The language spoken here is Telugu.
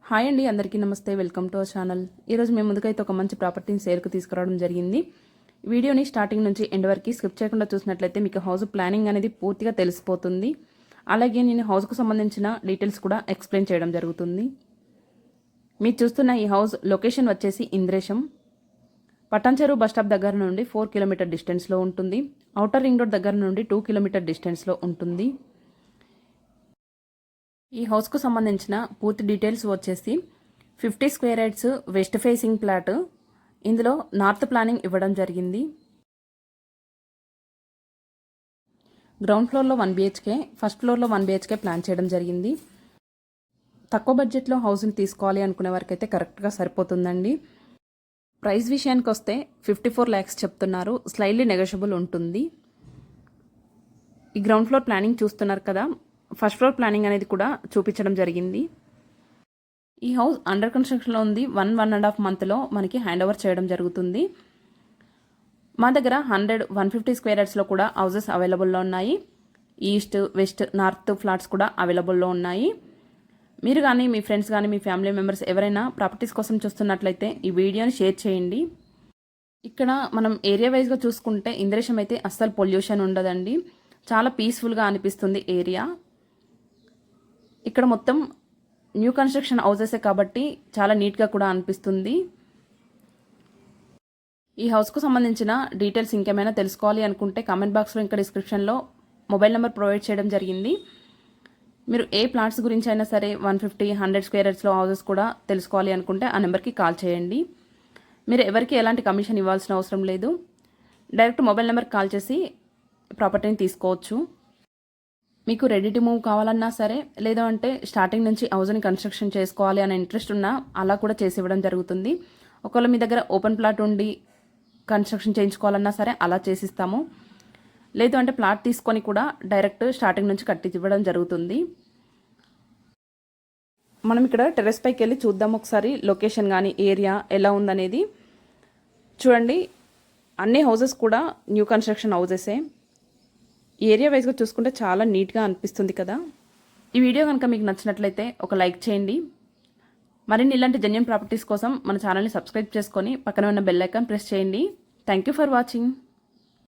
హాయ్ అండి, అందరికీ నమస్తే. Welcome to our channel. ఈరోజు మేము ముందుకైతే ఒక మంచి ప్రాపర్టీని సేల్కి తీసుకురావడం జరిగింది. వీడియోని స్టార్టింగ్ నుంచి ఎండ్ వరకు స్కిప్ చేయకుండా చూసినట్లయితే మీకు హౌస్ ప్లానింగ్ అనేది పూర్తిగా తెలిసిపోతుంది. అలాగే నేను హౌస్కు సంబంధించిన డీటెయిల్స్ కూడా ఎక్స్ప్లెయిన్ చేయడం జరుగుతుంది. మీరు చూస్తున్న ఈ హౌస్ లొకేషన్ వచ్చేసి ఇంద్రేశం, పటాన్చెరు బస్టాప్ దగ్గర నుండి 4 కిలోమీటర్ డిస్టెన్స్లో ఉంటుంది. ఔటర్ రింగ్ రోడ్ దగ్గర నుండి 2 కిలోమీటర్ డిస్టెన్స్లో ఉంటుంది. ఈ హౌస్కు సంబంధించిన పూర్తి డీటెయిల్స్ వచ్చేసి 50 square yards west facing plot. ఇందులో నార్త్ ప్లానింగ్ ఇవ్వడం జరిగింది. గ్రౌండ్ ఫ్లోర్లో 1 BHK, ఫస్ట్ ఫ్లోర్లో 1 BHK ప్లాన్ చేయడం జరిగింది. తక్కువ బడ్జెట్లో హౌస్ని తీసుకోవాలి అనుకునే వారికి అయితే కరెక్ట్గా సరిపోతుందండి. ప్రైస్ విషయానికి వస్తే 54 lakhs చెప్తున్నారు. స్లైడ్లీ నెగోషియబుల్ ఉంటుంది. ఈ గ్రౌండ్ ఫ్లోర్ ప్లానింగ్ చూస్తున్నారు కదా, ఫస్ట్ ఫ్లోర్ ప్లానింగ్ అనేది కూడా చూపించడం జరిగింది. ఈ హౌస్ అండర్ కన్స్ట్రక్షన్లో ఉంది. 1.5 monthలో మనకి హ్యాండ్ ఓవర్ చేయడం జరుగుతుంది. మా దగ్గర 100-150 స్క్వేర్ యార్డ్స్లో కూడా హౌసెస్ అవైలబుల్లో ఉన్నాయి. ఈస్ట్, వెస్ట్, నార్త్ ఫ్లాట్స్ కూడా అవైలబుల్లో ఉన్నాయి. మీరు కానీ మీ ఫ్రెండ్స్ కానీ మీ ఫ్యామిలీ మెంబర్స్ ఎవరైనా ప్రాపర్టీస్ కోసం చూస్తున్నట్లయితే ఈ వీడియోని షేర్ చేయండి. ఇక్కడ మనం ఏరియా వైజ్గా చూసుకుంటే ఇంద్రేశం అయితే అస్సలు పొల్యూషన్ ఉండదండి. చాలా పీస్ఫుల్గా అనిపిస్తుంది ఏరియా. ఇక్కడ మొత్తం న్యూ కన్స్ట్రక్షన్ హౌసెసే కాబట్టి చాలా నీట్గా కూడా అనిపిస్తుంది. ఈ హౌస్కు సంబంధించిన డీటెయిల్స్ ఇంకేమైనా తెలుసుకోవాలి అనుకుంటే కామెంట్ బాక్స్లో ఇంకా డిస్క్రిప్షన్లో మొబైల్ నెంబర్ ప్రొవైడ్ చేయడం జరిగింది. మీరు ఏ ప్లాట్స్ గురించి అయినా సరే 150-100 స్క్వేర్ యార్డ్స్లో హౌసెస్ కూడా తెలుసుకోవాలి అనుకుంటే ఆ నెంబర్కి కాల్ చేయండి. మీరు ఎవరికి ఎలాంటి కమిషన్ ఇవ్వాల్సిన అవసరం లేదు. డైరెక్ట్ మొబైల్ నెంబర్కి కాల్ చేసి ప్రాపర్టీని తీసుకోవచ్చు. మీకు రెడీ టు మూవ్ కావాలన్నా సరే, లేదా అంటే స్టార్టింగ్ నుంచి హౌస్ని కన్స్ట్రక్షన్ చేసుకోవాలి అనే ఇంట్రెస్ట్ ఉన్నా అలా కూడా చేసి ఇవ్వడం జరుగుతుంది. ఒకవేళ మీ దగ్గర ఓపెన్ ప్లాట్ ఉండి కన్స్ట్రక్షన్ చేయించుకోవాలన్నా సరే అలా చేసిస్తాము. లేదు అంటే ప్లాట్ తీసుకొని కూడా డైరెక్ట్ స్టార్టింగ్ నుంచి కట్టి ఇవ్వడం జరుగుతుంది. మనం ఇక్కడ టెర్రస్ పైకి వెళ్ళి చూద్దాం ఒకసారి లొకేషన్ కానీ ఏరియా ఎలా ఉందనేది. చూడండి, అన్ని హౌసెస్ కూడా న్యూ కన్స్ట్రక్షన్ హౌసెసే. ఏరియా వైజ్గా చూసుకుంటే చాలా నీట్గా అనిపిస్తుంది కదా. ఈ వీడియో కనుక మీకు నచ్చినట్లయితే ఒక లైక్ చేయండి. మరిన్ని ఇలాంటి జెన్యూన్ ప్రాపర్టీస్ కోసం మన ఛానల్ని సబ్స్క్రైబ్ చేసుకొని పక్కన ఉన్న బెల్ ఐకాన్ ప్రెస్ చేయండి. Thank you for watching.